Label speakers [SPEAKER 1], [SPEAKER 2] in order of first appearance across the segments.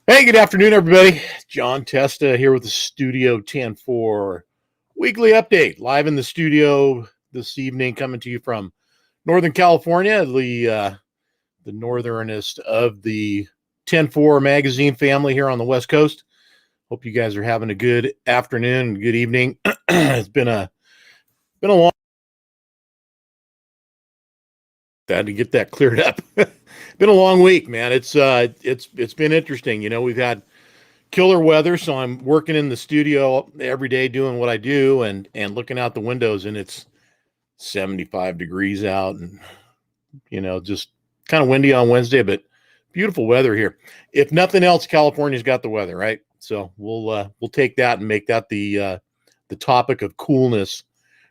[SPEAKER 1] Hey, good afternoon, everybody. John Testa here with the Studio 10-4 weekly update, live in the studio this evening, coming to you from Northern California, the northernest of the 10-4 magazine family here on the West Coast. Hope you guys are having a good afternoon, good evening. It's been a long. Had to get that cleared up. Been a long week, man. It's been interesting. You know, we've had killer weather, so I'm working in the studio every day doing what I do and looking out the windows, and it's 75 degrees out, and just kind of windy on Wednesday, but beautiful weather here. If nothing else, California's got the weather, right? So we'll take that and make that the topic of coolness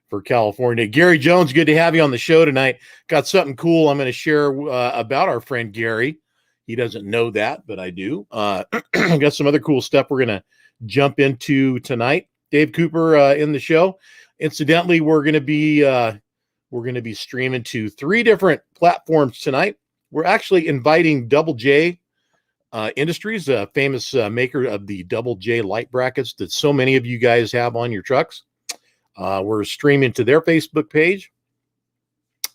[SPEAKER 1] for California. Gary Jones, good to have you on the show tonight. Got something cool I'm going to share about our friend Gary. He doesn't know that, but I do. Got some other cool stuff we're going to jump into tonight. Dave Cooper in the show. Incidentally, we're going to be streaming to 3 different platforms tonight. We're actually inviting Double J Industries, a famous maker of the Double J light brackets that so many of you guys have on your trucks. We're streaming to their Facebook page,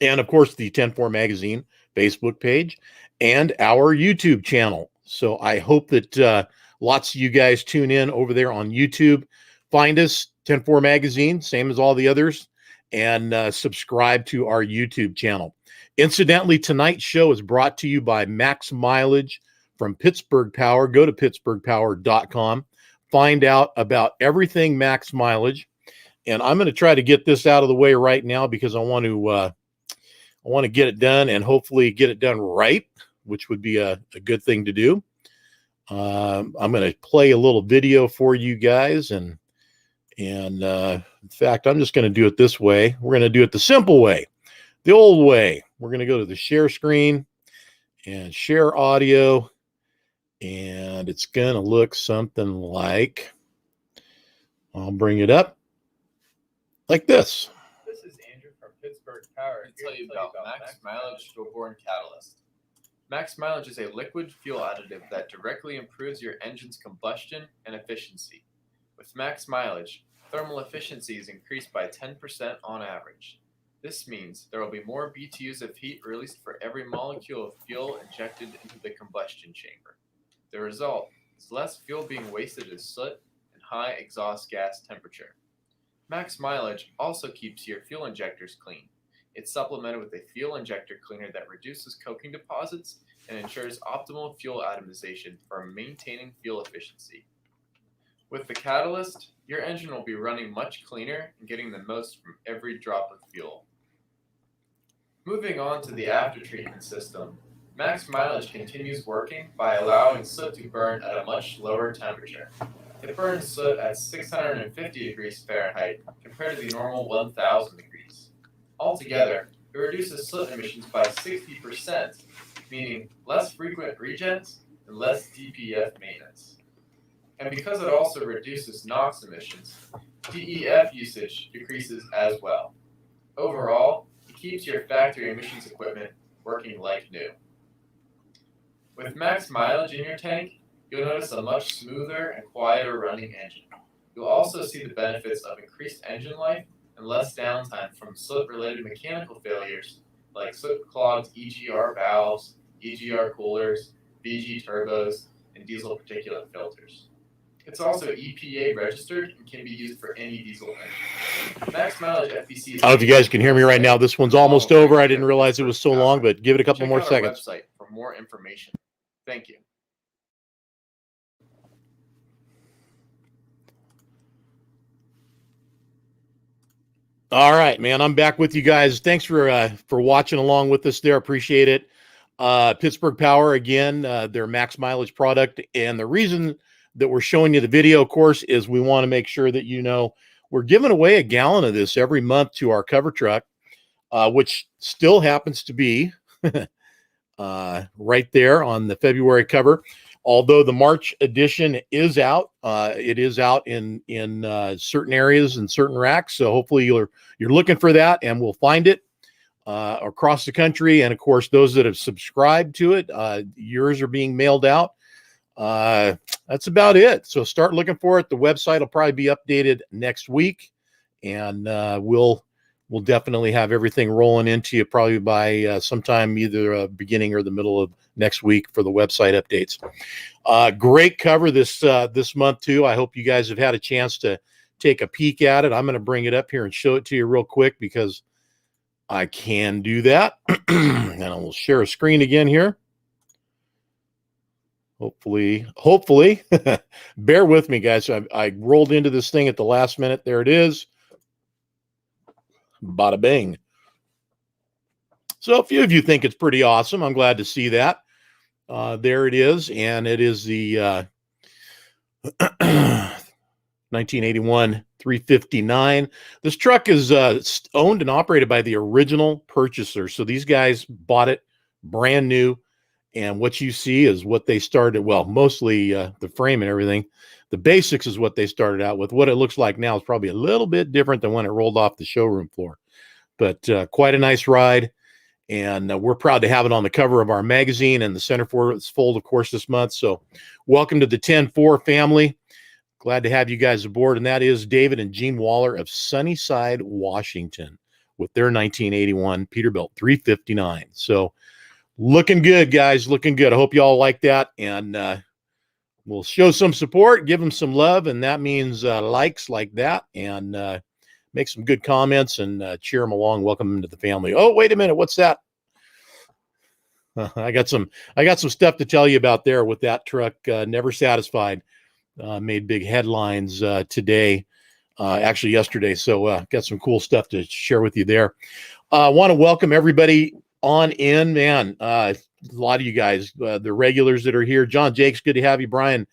[SPEAKER 1] and of course the 10-4 magazine Facebook page, and our YouTube channel. So I hope that lots of you guys tune in over there on YouTube. Find us, 10-4 magazine, same as all the others, and subscribe to our YouTube channel. Incidentally, tonight's show is brought to you by Max Mileage from Pittsburgh Power. Go to pittsburghpower.com. Find out about everything Max Mileage. And I'm going to try to get this out of the way right now because I want to get it done and hopefully get it done right, which would be a good thing to do. I'm going to play a little video for you guys, and in fact, I'm just going to do it this way. We're going to do it the simple way, the old way. We're going to go to the share screen and share audio, and it's going to look something like, I'll bring it up, like this.
[SPEAKER 2] This is Andrew from Pittsburgh Power.
[SPEAKER 3] To tell you about Max Mileage Dual-Borne Catalyst. Max Mileage is a liquid fuel additive that directly improves your engine's combustion and efficiency. With Max Mileage, thermal efficiency is increased by 10% on average. This means there will be more BTUs of heat released for every molecule of fuel injected into the combustion chamber. The result is less fuel being wasted as soot and high exhaust gas temperature. Max Mileage also keeps your fuel injectors clean. It's supplemented with a fuel injector cleaner that reduces coking deposits and ensures optimal fuel atomization for maintaining fuel efficiency. With the catalyst, your engine will be running much cleaner and getting the most from every drop of fuel. Moving on to the after-treatment system, Max Mileage continues working by allowing soot to burn at a much lower temperature. It burns soot at 650 degrees Fahrenheit compared to the normal 1000 degrees. Altogether, it reduces soot emissions by 60%, meaning less frequent regens and less DPF maintenance. And because it also reduces NOx emissions, DEF usage decreases as well. Overall, it keeps your factory emissions equipment working like new. With Max Mileage in your tank, you'll notice a much smoother and quieter running engine. You'll also see the benefits of increased engine life and less downtime from soot-related mechanical failures like soot-clogged EGR valves, EGR coolers, VG turbos, and diesel particulate filters. It's also EPA registered and can be used for any diesel engine. Max Mileage FPC.
[SPEAKER 1] I don't know if you guys can hear me right now. This one's almost over. I didn't realize it was so long, but give it a couple more seconds.
[SPEAKER 3] Check out our website for more information. Thank you.
[SPEAKER 1] All right, man. I'm back with you guys. Thanks for watching along with us there. Appreciate it. Pittsburgh Power, again, their Max Mileage product. And the reason that we're showing you the video, of course, is we want to make sure that you know we're giving away a gallon of this every month to our cover truck, which still happens to be right there on the February cover. Although the March edition is out, it is out in certain areas and certain racks. So hopefully you're looking for that, and we'll find it across the country. And of course, those that have subscribed to it, yours are being mailed out. That's about it. So start looking for it. The website will probably be updated next week, and we'll definitely have everything rolling into you probably by sometime either beginning or the middle of next week for the website updates. Great cover this month too. I hope you guys have had a chance to take a peek at it. I'm going to bring it up here and show it to you real quick because I can do that. And I will share a screen again here. Hopefully, bear with me, guys. I rolled into this thing at the last minute. There it is. Bada bing. So a few of you think it's pretty awesome. I'm glad to see that. There it is. And it is the 1981 359. This truck is owned and operated by the original purchaser. So these guys bought it brand new. And what you see is what they started. Well, mostly the frame and everything. The basics is what they started out with. What it looks like now is probably a little bit different than when it rolled off the showroom floor. But quite a nice ride. And we're proud to have it on the cover of our magazine and the centerfold is full, of course, this month. So welcome to the 10-4 family. Glad to have you guys aboard. And that is David and Gene Waller of Sunnyside, Washington, with their 1981 Peterbilt 359. So looking good, guys. Looking good. I hope you all like that. And we'll show some support, give them some love. And that means likes like that. And make some good comments and cheer them along. Welcome them to the family. Oh, wait a minute. What's that? I got some stuff to tell you about there with that truck. Never Satisfied. Made big headlines today, actually yesterday. So got some cool stuff to share with you there. I want to welcome everybody on in, man. A lot of you guys, the regulars that are here. John Jakes, good to have you. Brian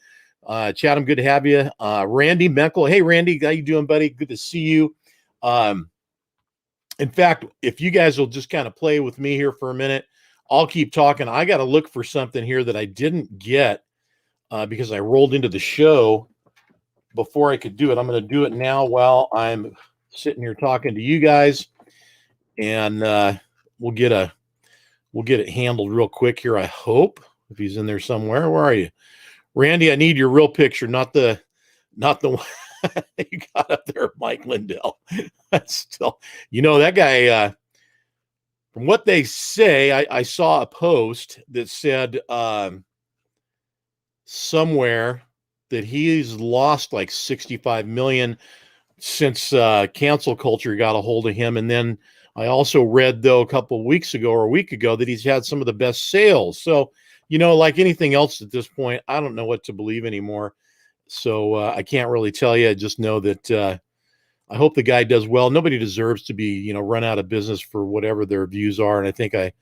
[SPEAKER 1] Chatham, good to have you. Randy Menkel. Hey, Randy, how you doing, buddy? Good to see you. In fact, if you guys will just kind of play with me here for a minute, I'll keep talking. I got to look for something here that I didn't get because I rolled into the show before I could do it. I'm going to do it now while I'm sitting here talking to you guys, and we'll get it handled real quick here. I hope, if he's in there somewhere. Where are you, Randy? I need your real picture, not the one you got up there, Mike Lindell. That's still, that guy. From what they say, I saw a post that said somewhere that he's lost like 65 million since cancel culture got a hold of him. And then I also read, though, a couple of weeks ago or a week ago that he's had some of the best sales. So, like anything else at this point, I don't know what to believe anymore. So I can't really tell you. I just know that I hope the guy does well. Nobody deserves to be, run out of business for whatever their views are. And I think I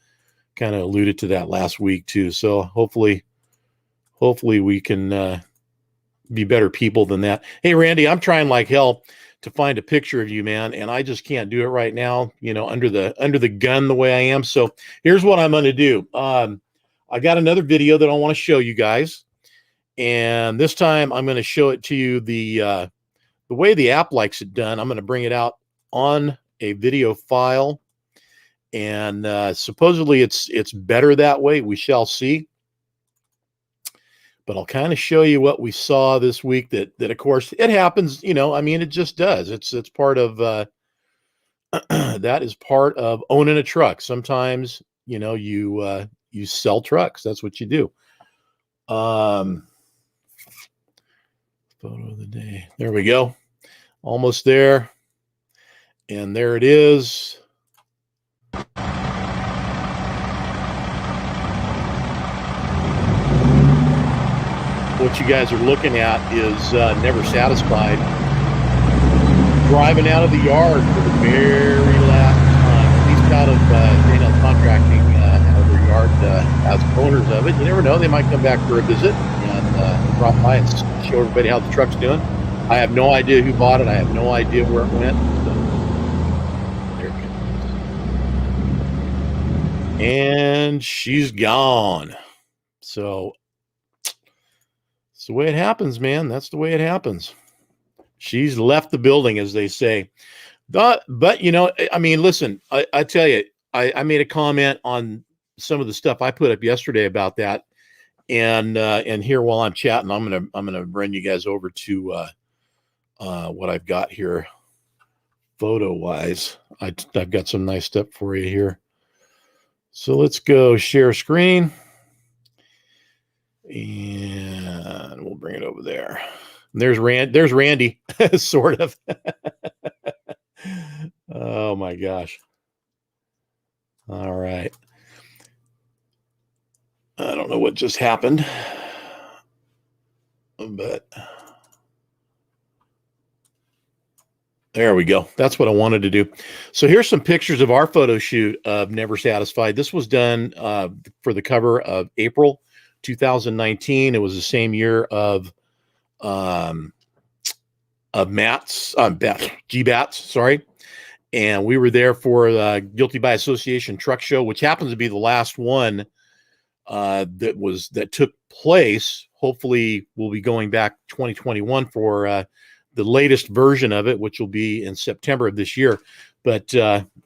[SPEAKER 1] kind of alluded to that last week too. So hopefully we can be better people than that. Hey, Randy, I'm trying like hell to find a picture of you, man. And I just can't do it right now, under the gun the way I am. So here's what I'm going to do. I got another video that I want to show you guys. And this time I'm going to show it to you the way the app likes it done. I'm going to bring it out on a video file, and supposedly it's better that way. We shall see. But I'll kind of show you what we saw this week that of course it happens, it just does. It's part of that is part of owning a truck. Sometimes, you sell trucks. That's what you do. Photo of the day. There we go. Almost there. And there it is. What you guys are looking at is Never Satisfied driving out of the yard for the very last time. At least out of Daniel Contracting, out of their yard as owners of it. You never know. They might come back for a visit and drop by and show everybody how the truck's doing. I have no idea who bought it. I have no idea where it went. So, there it goes. And she's gone. So it's the way it happens, man. That's the way it happens. She's left the building, as they say. But listen, I tell you, I made a comment on some of the stuff I put up yesterday about that. And here while I'm chatting, I'm gonna run you guys over to what I've got here photo wise. I've got some nice stuff for you here. So let's go share screen, and we'll bring it over there. And there's Randy, sort of. Oh my gosh. All right. I don't know what just happened, but there we go. That's what I wanted to do. So here's some pictures of our photo shoot of Never Satisfied. This was done for the cover of April 2019. It was the same year of Matt's GBAT's, sorry. And we were there for the Guilty by Association truck show, which happens to be the last one that took place. Hopefully we'll be going back 2021 for the latest version of it, which will be in September of this year. But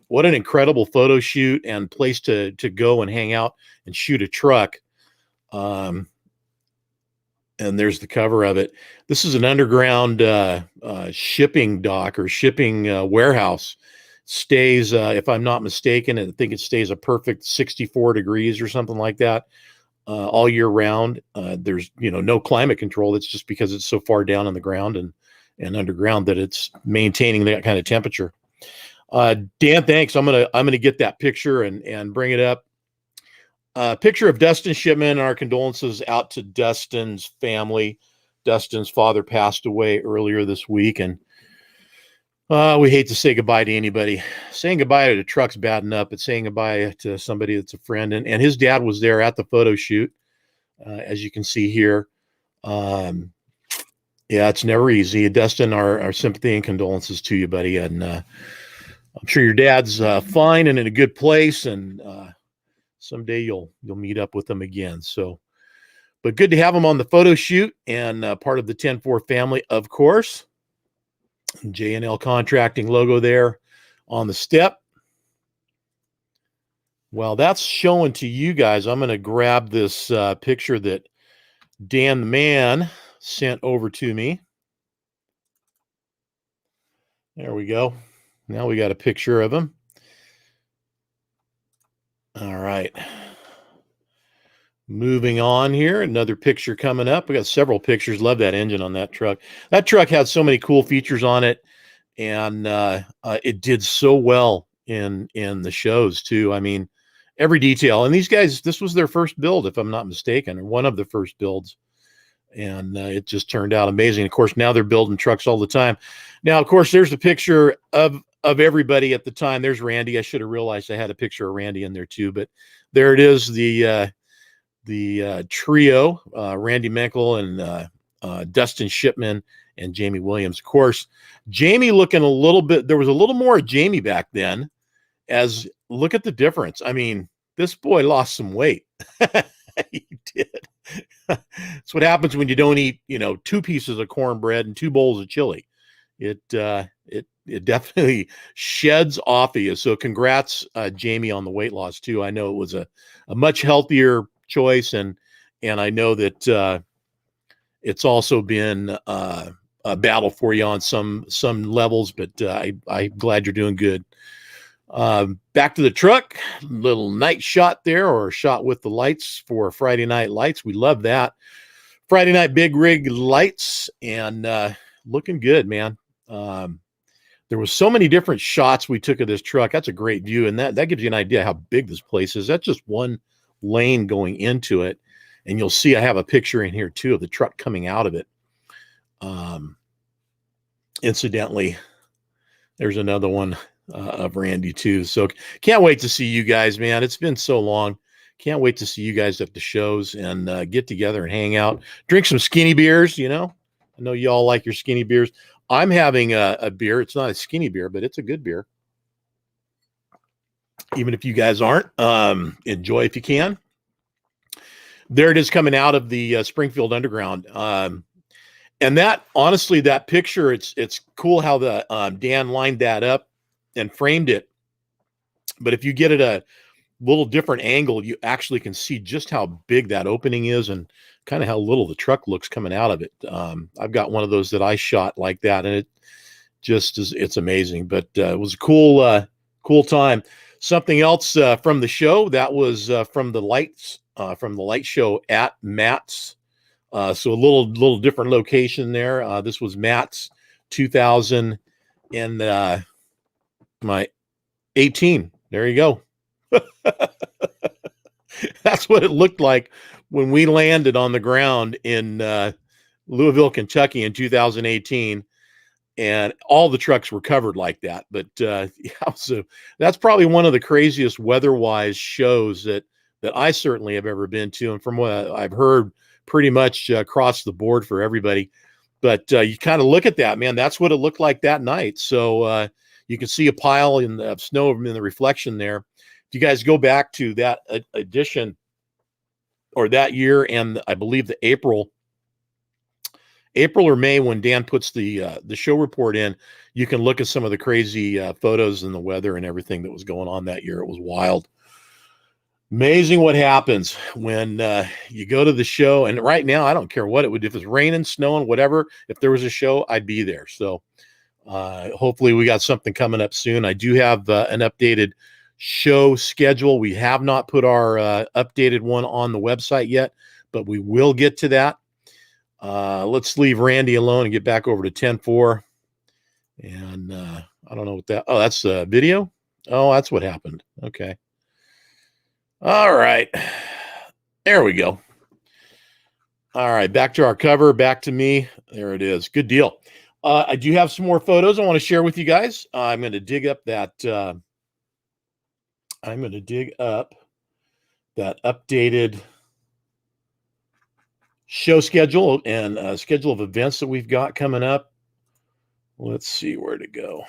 [SPEAKER 1] what an incredible photo shoot and place to go and hang out and shoot a truck. And there's the cover of it. This is an underground shipping dock or shipping warehouse. Stays, if I'm not mistaken, I think it stays a perfect 64 degrees or something like that all year round. There's no climate control. It's just because it's so far down on the ground and underground that it's maintaining that kind of temperature. Dan, thanks. I'm gonna get that picture and bring it up. Picture of Dustin Shipman. Our condolences out to Dustin's family. Dustin's father passed away earlier this week, and we hate to say goodbye to anybody. Saying goodbye to the truck's bad enough, but saying goodbye to somebody that's a friend. And his dad was there at the photo shoot, as you can see here. Yeah, it's never easy. Dustin, our sympathy and condolences to you, buddy. And I'm sure your dad's fine and in a good place, and someday you'll meet up with him again. So, but good to have him on the photo shoot and part of the 10-4 family, of course. J&L Contracting logo there on the step. Well, that's showing to you guys. I'm going to grab this picture that Dan the Man sent over to me. There we go. Now we got a picture of him. All right. Moving on here, another picture coming up. We got several pictures. Love that engine on that truck. That truck had so many cool features on it, and it did so well in the shows too. I mean, every detail. And these guys, this was their first build, if I'm not mistaken, or one of the first builds. And it just turned out amazing. Of course, now they're building trucks all the time. Now, of course, there's a picture of everybody at the time. There's Randy. I should have realized I had a picture of Randy in there too, but there it is. The trio, Randy Menkel and Dustin Shipman and Jamie Williams. Of course, Jamie looking a little bit, there was a little more of Jamie back then, as look at the difference. I mean, this boy lost some weight. He did. That's what happens when you don't eat, 2 pieces of cornbread and 2 bowls of chili. It definitely sheds off of you. So congrats, Jamie, on the weight loss too. I know it was a much healthier choice, and I know that it's also been a battle for you on some levels, but I'm glad you're doing good. Back to the truck, little night shot there, or shot with the lights for Friday night lights. We love that. Friday night big rig lights, and looking good, man. There was so many different shots we took of this truck. That's a great view, and that gives you an idea how big this place is. That's just one lane going into it, and you'll see I have a picture in here too of the truck coming out of it. Incidentally, there's another one of Randy too. So can't wait to see you guys, man. It's been so long. Can't wait to see you guys at the shows and get together and hang out, drink some skinny beers. I know you all like your skinny beers. I'm having a beer. It's not a skinny beer, but it's a good beer. Even if you guys aren't, enjoy if you can. There it is coming out of the Springfield Underground. And that, honestly, that picture, it's cool how the Dan lined that up and framed it. But if you get it little different angle, you actually can see just how big that opening is and kind of how little the truck looks coming out of it. I've got one of those that I shot like that, and it just is, it's amazing. But it was a cool time. Something else from the show that was from the light show at Matt's. So a little different location there. This was Matt's 2000 and my 18. There you go. That's what it looked like when we landed on the ground in Louisville, Kentucky in 2018. And all the trucks were covered like that. But yeah, so that's probably one of the craziest weather-wise shows that I certainly have ever been to. And from what I've heard, pretty much across the board for everybody. But you kind of look at that, man, that's what it looked like that night. So you can see a pile of snow in the reflection there. If you guys go back to that edition or that year, and I believe the April or May, when Dan puts the show report in, you can look at some of the crazy photos and the weather and everything that was going on that year. It was wild. Amazing what happens when you go to the show. And right now, I don't care what it would, if it's raining, snowing, whatever, if there was a show, I'd be there. So hopefully we got something coming up soon. I do have an updated show schedule. We have not put our updated one on the website yet, but we will get to that. Let's leave Randy alone and get back over to 10-4. And I don't know what that, oh, that's a video. Oh, that's what happened. Okay. All right. There we go. All right. Back to our cover, back to me. There it is. Good deal. I do have some more photos I want to share with you guys. I'm going to dig up that, updated show schedule and schedule of events that we've got coming up. Let's see where to go.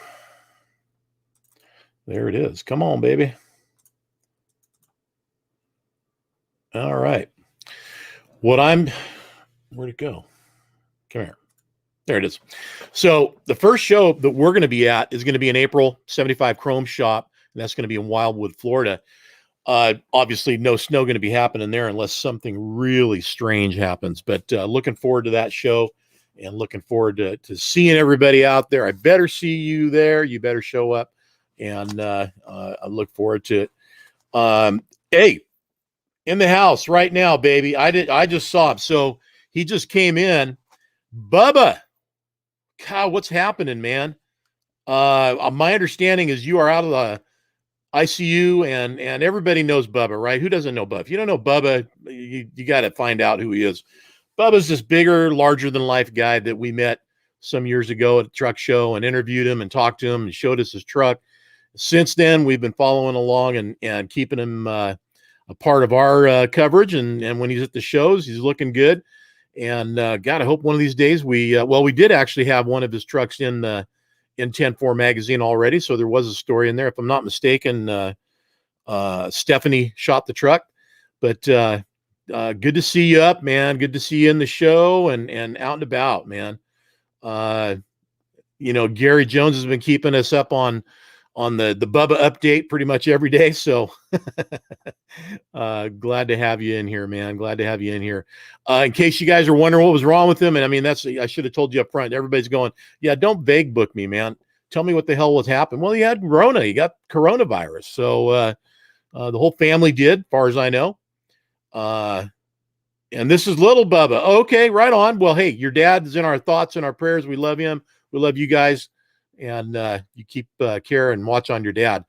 [SPEAKER 1] There it is. Come on, baby. All right. Where'd it go? Come here. There it is. So the first show that we're going to be at is going to be in April, 75 Chrome Shop, and that's going to be in Wildwood, Florida. Obviously, no snow going to be happening there unless something really strange happens. But looking forward to that show and looking forward to seeing everybody out there. I better see you there. You better show up, and I look forward to it. Hey, in the house right now, baby. I just saw him. So he just came in. Bubba, God, what's happening, man? My understanding is you are out of the ICU, and everybody knows Bubba, right? Who doesn't know Bubba? If you don't know Bubba, you got to find out who he is. Bubba's this bigger, larger than life guy that we met some years ago at a truck show and interviewed him and talked to him and showed us his truck. Since then, we've been following along and keeping him a part of our coverage. And when he's at the shows, he's looking good. And God, I hope one of these days we did actually have one of his trucks in 10-4 magazine already. So there was a story in there. If I'm not mistaken, Stephanie shot the truck. But good to see you up, man. Good to see you in the show and out and about, man. Gary Jones has been keeping us up on the Bubba update pretty much every day. So glad to have you in here, man. Glad to have you in here. In case you guys are wondering what was wrong with him. And I mean, I should have told you up front. Everybody's going, yeah, don't vague book me, man. Tell me what the hell was happening. Well, he had Rona. He got coronavirus. So the whole family did, as far as I know. And this is little Bubba. Okay, right on. Well, hey, your dad is in our thoughts and our prayers. We love him. We love you guys. And you keep care and watch on your dad.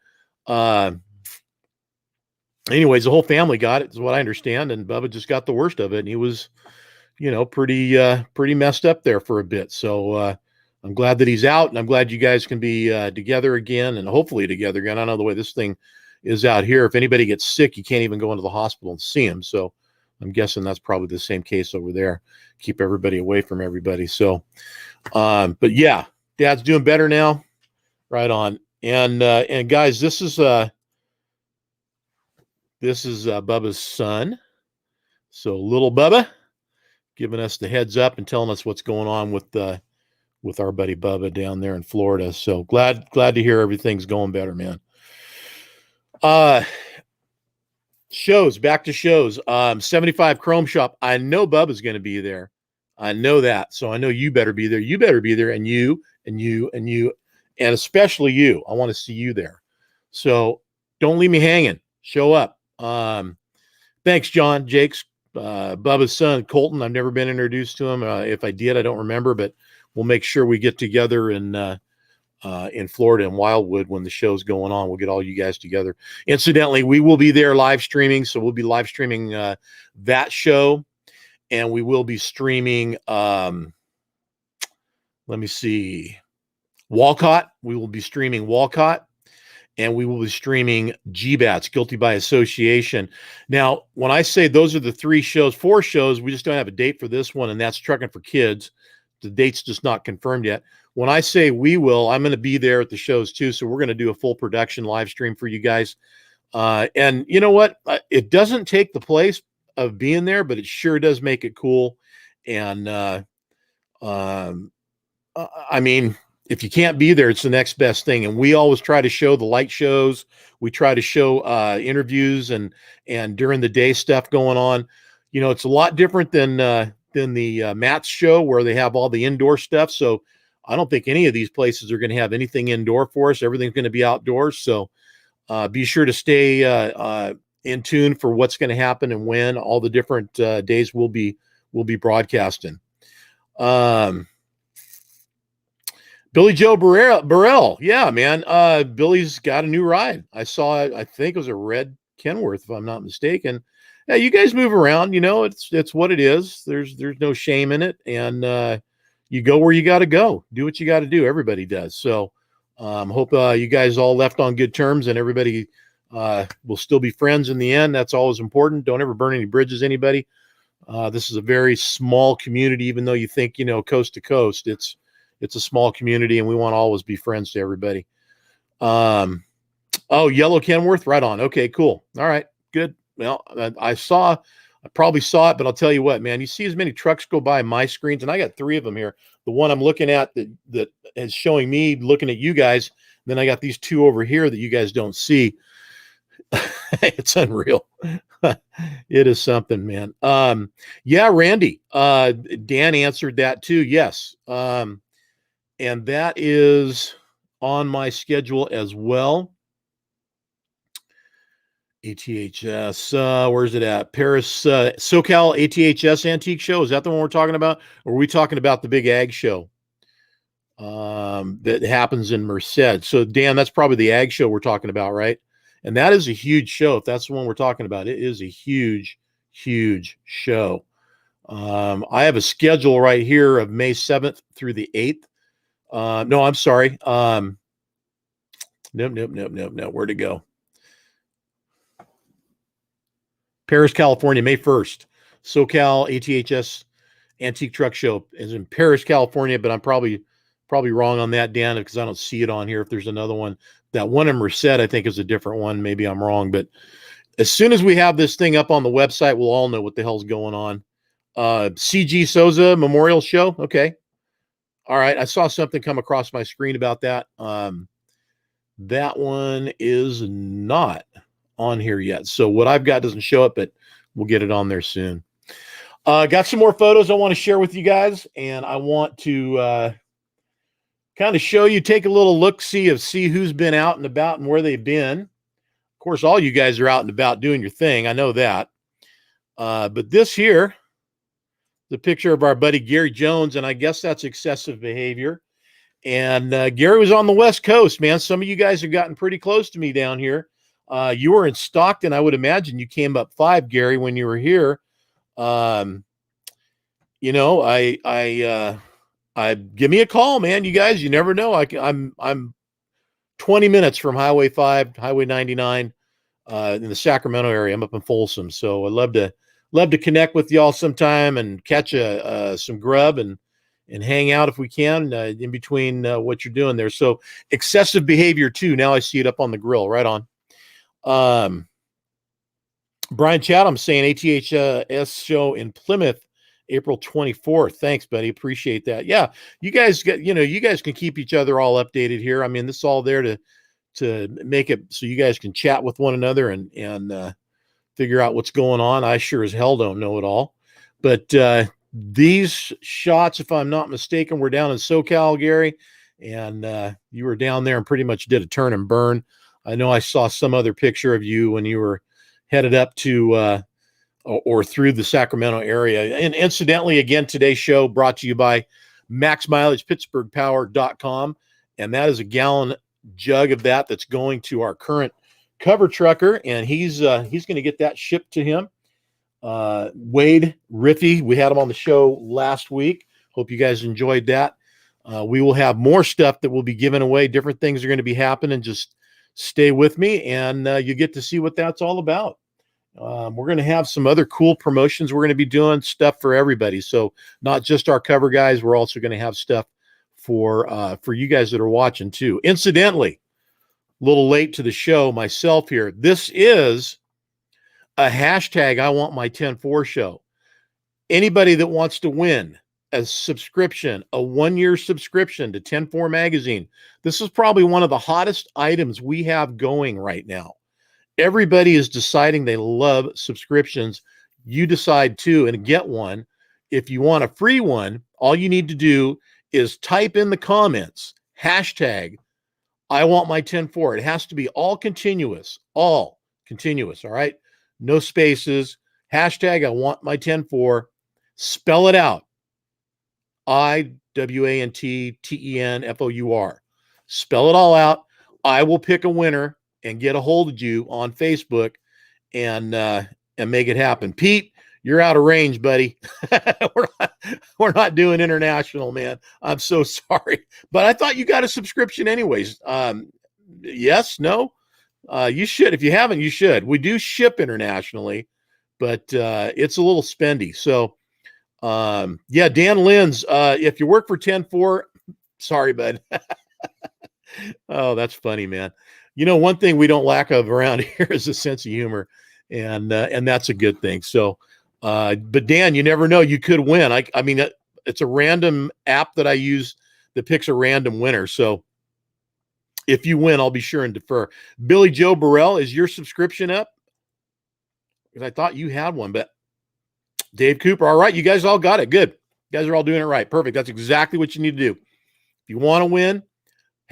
[SPEAKER 1] Anyways, the whole family got it, is what I understand. And Bubba just got the worst of it. And he was, pretty messed up there for a bit. So I'm glad that he's out. And I'm glad you guys can be together again and hopefully together again. I know the way this thing is out here. If anybody gets sick, you can't even go into the hospital and see him. So I'm guessing that's probably the same case over there. Keep everybody away from everybody. So, but yeah, Dad's doing better now. Right on. And guys, this is Bubba's son. So little Bubba giving us the heads up and telling us what's going on with our buddy Bubba down there in Florida. So glad to hear everything's going better, man. Shows, back to shows. 75 Chrome Shop. I know Bubba's going to be there. I know that. So I know you better be there. You better be there. And you, and you, and you, and especially you. I want to see you there. So don't leave me hanging. Show up. Thanks, John. Jake's Bubba's son, Colton. I've never been introduced to him. If I did, I don't remember, but we'll make sure we get together in Florida and Wildwood when the show's going on. We'll get all you guys together. Incidentally, we will be there live streaming. So we'll be live streaming that show, and we will be streaming. Let me see, Walcott. We will be streaming Walcott, and we will be streaming GBATS, Guilty by Association. Now, when I say those are the 4 shows, we just don't have a date for this one, and that's Trucking for Kids. The date's just not confirmed yet. When I say we will, I'm going to be there at the shows too. So we're going to do a full production live stream for you guys. And you know what? It doesn't take the place of being there, but it sure does make it cool. And I mean, if you can't be there, it's the next best thing. And we always try to show the light shows. We try to show interviews and during the day stuff going on. You know, it's a lot different than the Matt's show where they have all the indoor stuff. So I don't think any of these places are going to have anything indoor for us. Everything's going to be outdoors. So be sure to stay in tune for what's going to happen and when. All the different days we'll be broadcasting. Billy Joe Burrell. Yeah, man. Billy's got a new ride. I saw it. I think it was a red Kenworth, if I'm not mistaken. Yeah, you guys move around. You know, it's what it is. There's no shame in it. And you go where you got to go. Do what you got to do. Everybody does. So hope you guys all left on good terms and everybody will still be friends in the end. That's always important. Don't ever burn any bridges, anybody. This is a very small community, even though you think, you know, coast to coast. It's a small community, and we want to always be friends to everybody. Oh, yellow Kenworth. Right on. Okay, cool. All right, good. Well, I probably saw it, but I'll tell you what, man, you see as many trucks go by my screens, and I got 3 of them here. The one I'm looking at that is showing me looking at you guys. Then I got these 2 over here that you guys don't see. It's unreal. It is something, man. Yeah, Randy, Dan answered that too. Yes. And that is on my schedule as well. ATHS, where's it at? Paris, SoCal ATHS Antique Show. Is that the one we're talking about? Or are we talking about the big ag show that happens in Merced? So, Dan, that's probably the ag show we're talking about, right? And that is a huge show. If that's the one we're talking about, it is a huge, huge show. I have a schedule right here of May 7th through the 8th. No, I'm sorry. Nope. Where'd it go? Paris, California, May 1st. SoCal ATHS Antique Truck Show is in Paris, California, but I'm probably wrong on that, Dan, because I don't see it on here. If there's another one, that one in Merced, I think is a different one. Maybe I'm wrong, but as soon as we have this thing up on the website, we'll all know what the hell's going on. CG Souza Memorial Show. Okay. All right. I saw something come across my screen about that. That one is not on here yet. So what I've got doesn't show up, but we'll get it on there soon. Got some more photos I want to share with you guys, and I want to kind of show you, take a little look-see who's been out and about and where they've been. Of course, all you guys are out and about doing your thing. I know that. But this here, the picture of our buddy Gary Jones, and I guess that's excessive behavior. And Gary was on the West Coast, man. Some of you guys have gotten pretty close to me down here. You were in Stockton. I would imagine you came up 5, Gary, when you were here. You know, I give me a call, man. You guys, you never know. I'm 20 minutes from Highway 5, Highway 99, in the Sacramento area. I'm up in Folsom, so I'd love to connect with y'all sometime and catch some grub and hang out if we can in between what you're doing there. So excessive behavior too. Now I see it up on the grill. Right on. Brian Chatham saying ATHS show in Plymouth, April 24th. Thanks, buddy. Appreciate that. Yeah, you guys can keep each other all updated here. I mean, this is all there to make it so you guys can chat with one another and figure out what's going on. I sure as hell don't know it all. But these shots, if I'm not mistaken, were down in SoCal, Gary, and you were down there and pretty much did a turn and burn. I know I saw some other picture of you when you were headed up to or through the Sacramento area. And incidentally, again, today's show brought to you by MaxMileagePittsburghPower.com. And that is a gallon jug of that's going to our current cover trucker. And he's going to get that shipped to him. Wade Riffy, we had him on the show last week. Hope you guys enjoyed that. We will have more stuff that will be given away. Different things are going to be happening. Just stay with me and you get to see what that's all about. We're going to have some other cool promotions. We're going to be doing stuff for everybody. So not just our cover guys. We're also going to have stuff for you guys that are watching too. Incidentally, a little late to the show myself here. This is a hashtag I want my 10-4 show. Anybody that wants to win a subscription, a 1-year subscription to 10-4 magazine. This is probably one of the hottest items we have going right now. Everybody is deciding they love subscriptions. You decide too and get one. If you want a free one, all you need to do is type in the comments, hashtag, I want my 10-4. It has to be all continuous, all right? No spaces, hashtag, I want my 10-4. Spell it out. IWANTTENFOUR. Spell it all out. I will pick a winner and get a hold of you on Facebook and make it happen. Pete, you're out of range, buddy. we're not doing international, man. I'm so sorry. But I thought you got a subscription anyways. Yes, no? You should. If you haven't, you should. We do ship internationally, but it's a little spendy. So, yeah, Dan Linz, if you work for 10-4, sorry, bud. Oh, that's funny, man. You know, one thing we don't lack of around here is a sense of humor, and that's a good thing. So, but Dan, you never know. You could win. I mean, it's a random app that I use that picks a random winner. So if you win, I'll be sure and defer. Billy Joe Burrell, is your subscription up? Because I thought you had one, but Dave Cooper. All right, you guys all got it. Good. You guys are all doing it right. Perfect. That's exactly what you need to do. If you want to win,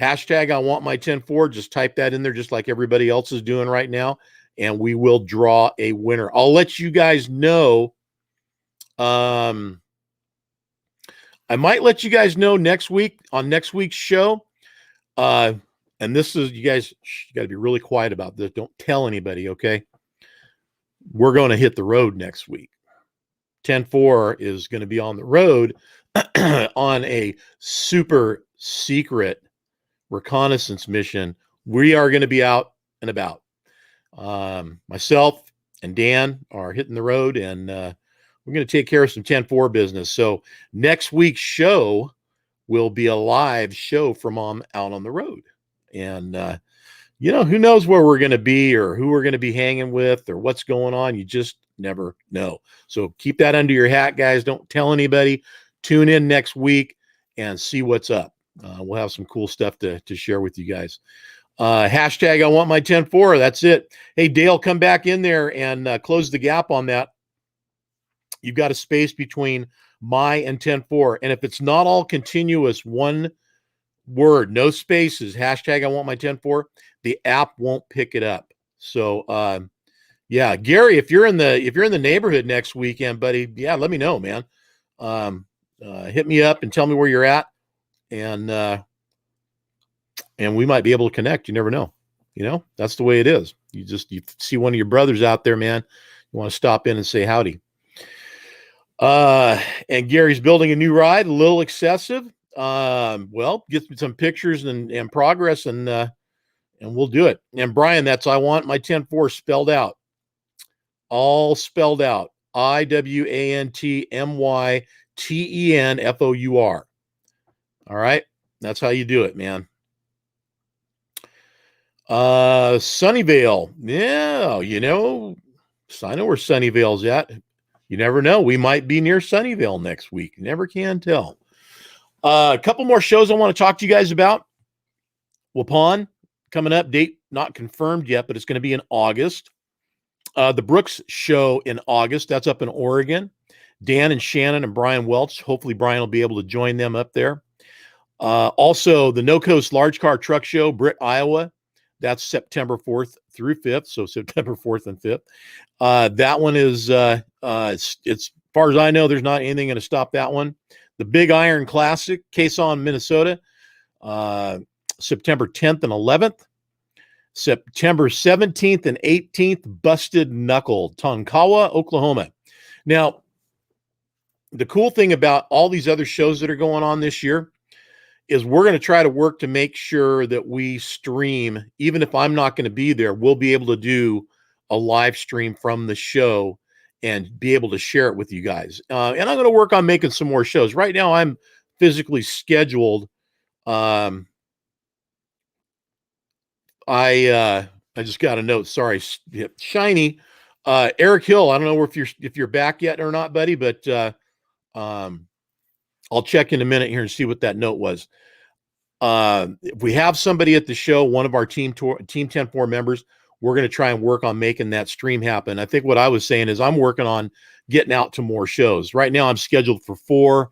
[SPEAKER 1] hashtag I want my 10-4. Just type that in there just like everybody else is doing right now, and we will draw a winner. I'll let you guys know. I might let you guys know next week on next week's show. And this is, you guys, you got to be really quiet about this. Don't tell anybody, okay? We're going to hit the road next week. 10-4 is going to be on the road on a super secret reconnaissance mission. We are going to be out and about. Myself and Dan are hitting the road, and we're going to take care of some 10-4 business. So next week's show will be a live show from out on the road. And, you know, who knows where we're going to be or who we're going to be hanging with or what's going on. You just never know. So keep that under your hat, guys. Don't tell anybody. Tune in next week and see what's up. We'll have some cool stuff to share with you guys. Hashtag I want my 10-4. That's it. Hey, Dale, come back in there and close the gap on that. You've got a space between my and 10-4. And if it's not all continuous, one word, no spaces, hashtag I want my 10-4, the app won't pick it up. So, yeah, Gary, if you're in the neighborhood next weekend, buddy, yeah, let me know, man. Hit me up and tell me where you're at, and we might be able to connect. You never know. You know, that's the way it is. You see one of your brothers out there, man. You want to stop in and say howdy. And Gary's building a new ride, a little excessive. Well, get some pictures and progress, and we'll do it. And Brian, that's I want my 10-4 spelled out. All spelled out. IWANTMYTENFOUR. All right. That's how you do it, man. Sunnyvale. Yeah, you know, I know where Sunnyvale's at. You never know. We might be near Sunnyvale next week. You never can tell. A couple more shows I want to talk to you guys about. Waupun coming up. Date not confirmed yet, but it's going to be in August. The Brooks show in August, that's up in Oregon. Dan and Shannon and Brian Welch. Hopefully Brian will be able to join them up there. Also, the No Coast Large Car Truck Show, Britt, Iowa. That's September 4th through 5th. So September 4th and 5th. That one is, it's as far as I know, there's not anything going to stop that one. The Big Iron Classic, Quezon, Minnesota, September 10th and 11th. September 17th and 18th, Busted Knuckle, Tonkawa, Oklahoma. Now, the cool thing about all these other shows that are going on this year is we're going to try to work to make sure that we stream, even if I'm not going to be there, we'll be able to do a live stream from the show and be able to share it with you guys. And I'm going to work on making some more shows. Right now, I'm physically scheduled. I just got a note. Sorry, Shiny. Eric Hill. I don't know if you're back yet or not, buddy, but I'll check in a minute here and see what that note was. If we have somebody at the show, one of our Team 10-4 members, we're going to try and work on making that stream happen. I think what I was saying is I'm working on getting out to more shows. Right now I'm scheduled for 4.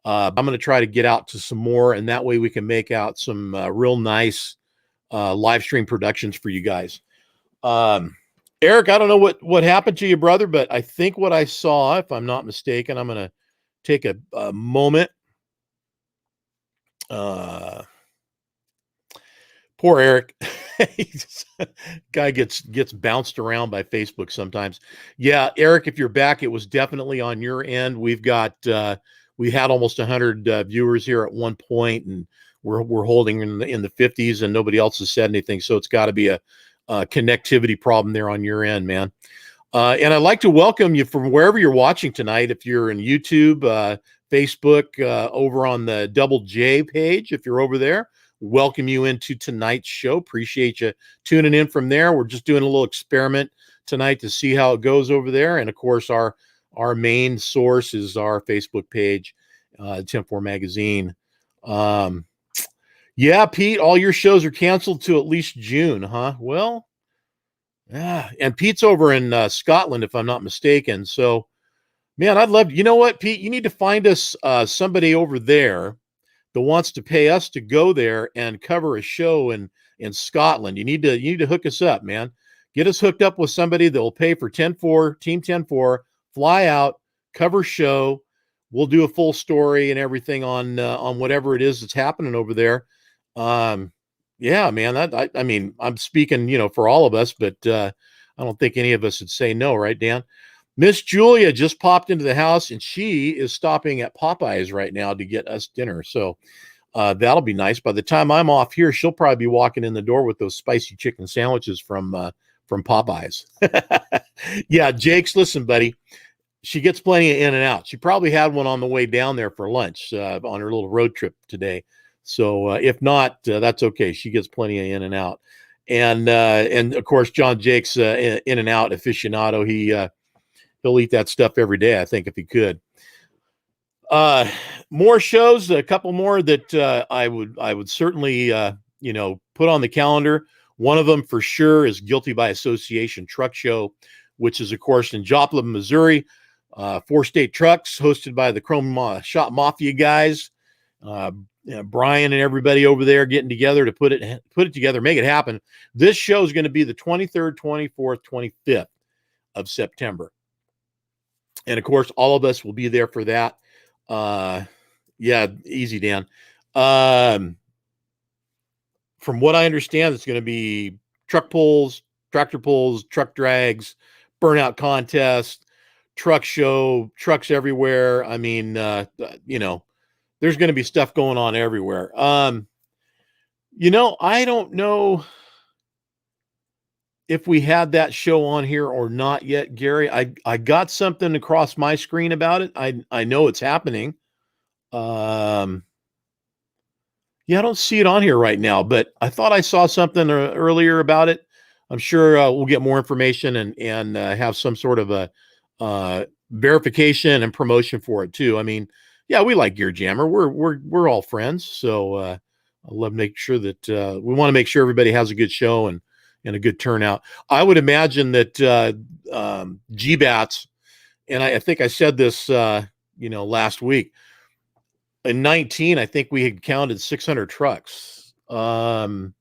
[SPEAKER 1] I'm going to try to get out to some more, and that way we can make out some real nice live stream productions for you guys. Eric, I don't know what happened to you, brother, but I think what I saw, if I'm not mistaken, I'm going to take a moment. Poor Eric. Guy gets bounced around by Facebook sometimes. Yeah, Eric, if you're back, it was definitely on your end. We've got we had almost 100 viewers here at one point, and we're holding in the 50s, and nobody else has said anything. So it's got to be a connectivity problem there on your end, man. And I'd like to welcome you from wherever you're watching tonight. If you're in YouTube, Facebook, over on the Double J page, if you're over there, welcome you into tonight's show. Appreciate you tuning in from there. We're just doing a little experiment tonight to see how it goes over there. And of course, our main source is our Facebook page, 10-4 Magazine. Yeah, Pete, all your shows are canceled to at least June, huh? Well, yeah. And Pete's over in Scotland, if I'm not mistaken. So, man, I'd love, you know what, Pete, you need to find us somebody over there that wants to pay us to go there and cover a show in Scotland. You need to hook us up, man. Get us hooked up with somebody that will pay for 10-4, Team 10-4, fly out, cover show. We'll do a full story and everything on whatever it is that's happening over there. Yeah, man, I mean, I'm speaking, for all of us, but I don't think any of us would say no, right, Dan? Miss Julia just popped into the house, and she is stopping at Popeyes right now to get us dinner. So that'll be nice. By the time I'm off here, she'll probably be walking in the door with those spicy chicken sandwiches from Popeyes. Yeah, Jake's, listen, buddy. She gets plenty of In-N-Out. She probably had one on the way down there for lunch on her little road trip today. So if not, that's okay. She gets plenty of In-N-Out. And of course, John Jake's In-N-Out aficionado. He'll eat that stuff every day, I think, if he could. More shows, a couple more that I would certainly put on the calendar. One of them for sure is Guilty by Association Truck Show, which is, of course, in Joplin, Missouri. 4 state trucks hosted by the Chrome Shop Mafia guys. Brian and everybody over there getting together to put it together, make it happen. This show is going to be the 23rd, 24th, 25th of September. And of course, all of us will be there for that. Yeah, easy, Dan. From what I understand, it's going to be truck pulls, tractor pulls, truck drags, burnout contest, truck show, trucks everywhere. I mean, there's going to be stuff going on everywhere. I don't know if we had that show on here or not yet, Gary. I got something across my screen about it. I know it's happening. Yeah, I don't see it on here right now, but I thought I saw something earlier about it. I'm sure we'll get more information and have some sort of a verification and promotion for it too. I mean, yeah, we like Gear Jammer. We're all friends, so I love making sure that we want to make sure everybody has a good show and and a good turnout. I would imagine that GBATs, and I think I said this, last week. In 19, I think we had counted 600 trucks. Can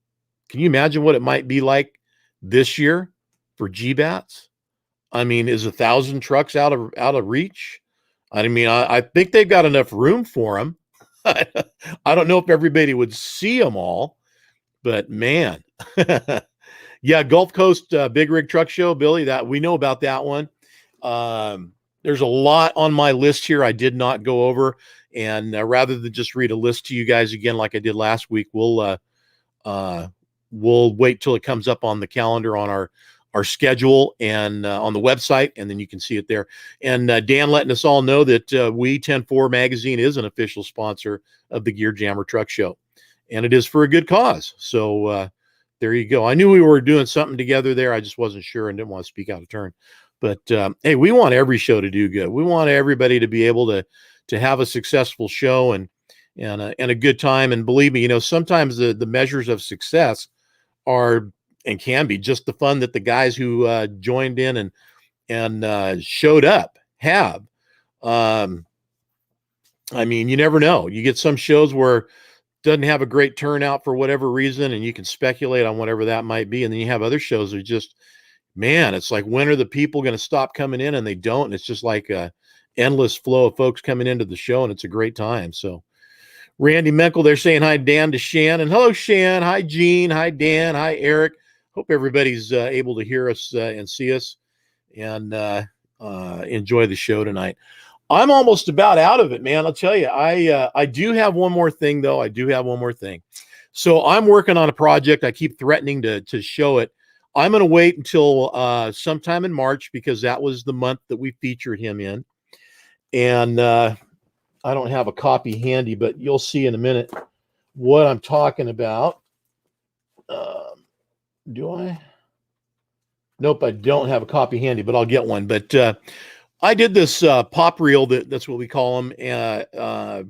[SPEAKER 1] you imagine what it might be like this year for GBATs? I mean, is 1,000 trucks out of reach? I mean, I think they've got enough room for them. I don't know if everybody would see them all, but man, yeah, Gulf Coast Big Rig Truck Show, Billy, that we know about that one. There's a lot on my list here I did not go over, and rather than just read a list to you guys again like I did last week, we'll wait till it comes up on the calendar on our schedule and on the website, and then you can see it there. And Dan letting us all know that We 10-4 Magazine is an official sponsor of the Gear Jammer Truck Show, and it is for a good cause. So there you go. I knew we were doing something together there. I just wasn't sure and didn't want to speak out of turn. But hey, we want every show to do good. We want everybody to be able to have a successful show and a good time. And believe me, sometimes the measures of success are and can be just the fun that the guys who joined in and showed up have. I mean, you never know. You get some shows where it doesn't have a great turnout for whatever reason, and you can speculate on whatever that might be. And then you have other shows that are just, man, it's like, when are the people going to stop coming in? And they don't. And it's just like a endless flow of folks coming into the show, and it's a great time. So Randy Menkel, they're saying hi, Dan, to Shan. And hello, Shan. Hi, Gene. Hi, Dan. Hi, Eric. Hope everybody's able to hear us and see us and enjoy the show tonight. I'm almost about out of it, man. I'll tell you, I do have one more thing, though. I do have one more thing. So I'm working on a project. I keep threatening to show it. I'm going to wait until sometime in March, because that was the month that we featured him in. And I don't have a copy handy, but you'll see in a minute what I'm talking about. Do I? Nope, I don't have a copy handy, but I'll get one. But I did this pop reel, that's what we call them. I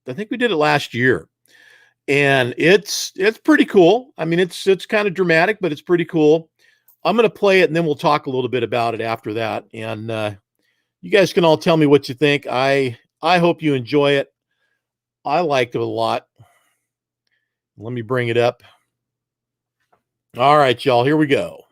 [SPEAKER 1] think we did it last year. And it's pretty cool. I mean, it's kind of dramatic, but it's pretty cool. I'm going to play it, and then we'll talk a little bit about it after that. And you guys can all tell me what you think. I hope you enjoy it. I liked it a lot. Let me bring it up. All right, y'all, here we go.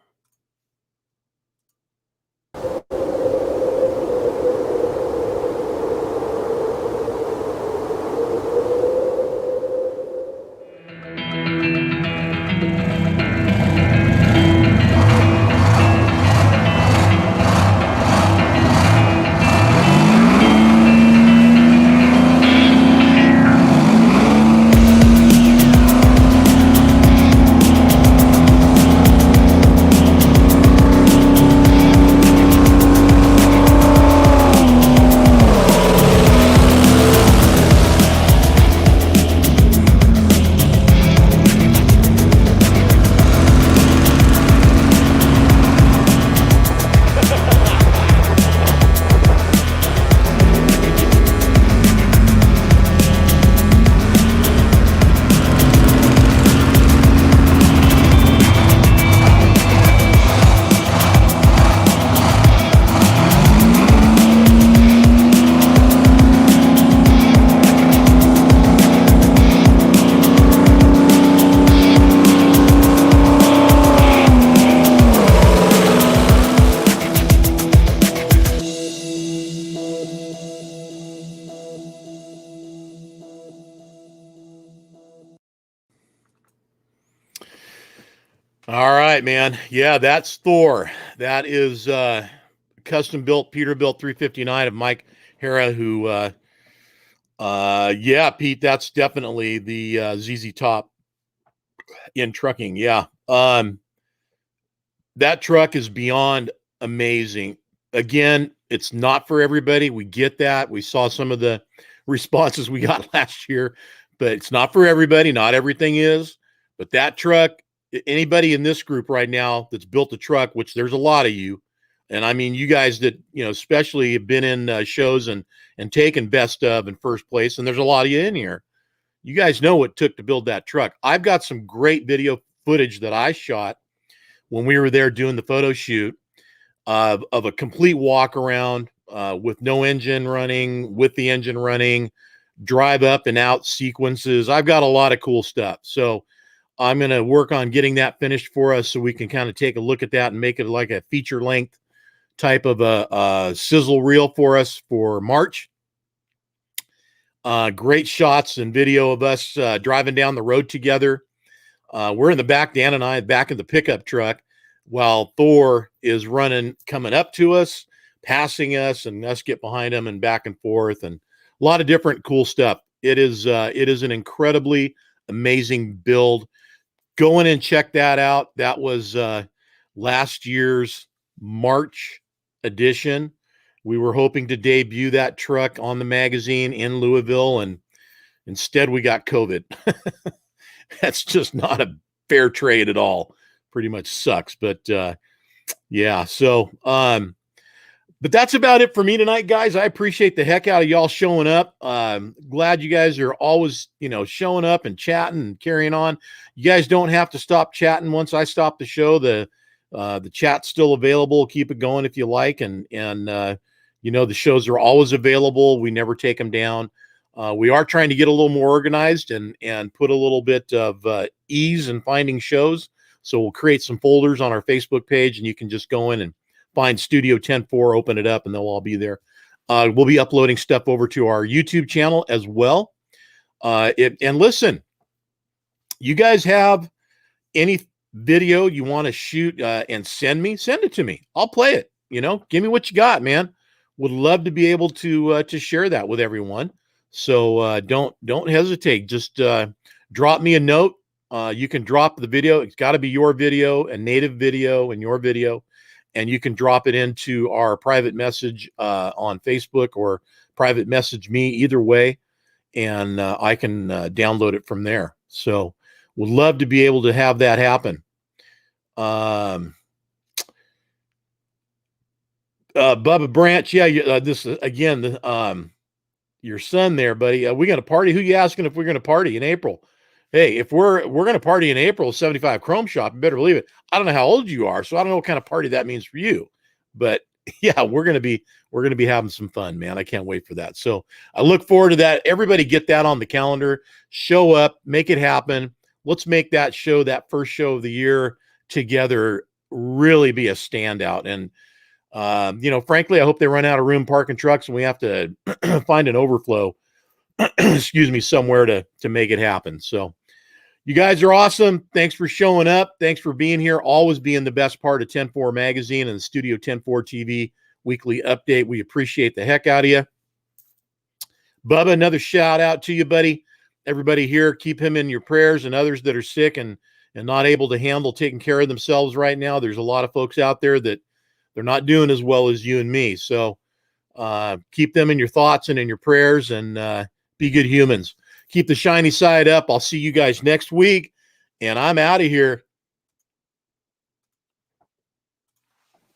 [SPEAKER 1] All right, man. Yeah, that's Thor. That is custom built Peterbilt 359 of Mike Hara, who yeah, Pete, that's definitely the ZZ Top in trucking. Yeah. That truck is beyond amazing. Again, it's not for everybody. We get that. We saw some of the responses we got last year, but it's not for everybody. Not everything is. But that truck, anybody in this group right now that's built a truck, which there's a lot of you, and I mean, you guys that, especially have been in shows and taken best of and first place, and there's a lot of you in here. You guys know what it took to build that truck. I've got some great video footage that I shot when we were there doing the photo shoot of a complete walk around with no engine running, with the engine running, drive up and out sequences. I've got a lot of cool stuff. So I'm going to work on getting that finished for us so we can kind of take a look at that and make it like a feature length type of a sizzle reel for us for March. Great shots and video of us driving down the road together. We're in the back, Dan and I, back in the pickup truck, while Thor is running, coming up to us, passing us, and us get behind him and back and forth, and a lot of different cool stuff. It is an incredibly amazing build. Go in and check that out. That was last year's March edition. We were hoping to debut that truck on the magazine in Louisville, and instead we got COVID. That's just not a fair trade at all. Pretty much sucks. But yeah, so but that's about it for me tonight, guys. I appreciate the heck out of y'all showing up. Glad you guys are always, showing up and chatting and carrying on. You guys don't have to stop chatting once I stop the show. The chat's still available. Keep it going if you like. And the shows are always available. We never take them down. We are trying to get a little more organized and put a little bit of ease in finding shows. So we'll create some folders on our Facebook page, and you can just go in and find Studio 10-4, open it up, and they'll all be there. We'll be uploading stuff over to our YouTube channel as well. And listen, you guys have any video you want to shoot and send it to me. I'll play it. Give me what you got, man. Would love to be able to share that with everyone. So don't hesitate. Just drop me a note. You can drop the video. It's got to be your video, a native video, and your video. And you can drop it into our private message on Facebook, or private message me, either way, and I can download it from there. So would love to be able to have that happen. Bubba Branch, yeah, this again, your son there, buddy. We going to party? Who you asking if we're going to party in April? Hey, if we're going to party in April, 75 Chrome Shop, you better believe it. I don't know how old you are, so I don't know what kind of party that means for you. But yeah, we're going to be having some fun, man. I can't wait for that. So I look forward to that. Everybody get that on the calendar. Show up, make it happen. Let's make that show, that first show of the year together, really be a standout. And frankly, I hope they run out of room parking trucks and we have to find an overflow, excuse me, somewhere to make it happen. So you guys are awesome. Thanks for showing up. Thanks for being here. Always being the best part of 10-4 Magazine and the Studio 10-4 TV weekly update. We appreciate the heck out of you. Bubba, another shout out to you, buddy. Everybody here, keep him in your prayers, and others that are sick and not able to handle taking care of themselves right now. There's a lot of folks out there that they're not doing as well as you and me. So keep them in your thoughts and in your prayers, and be good humans. Keep the shiny side up. I'll see you guys next week, and I'm out of here.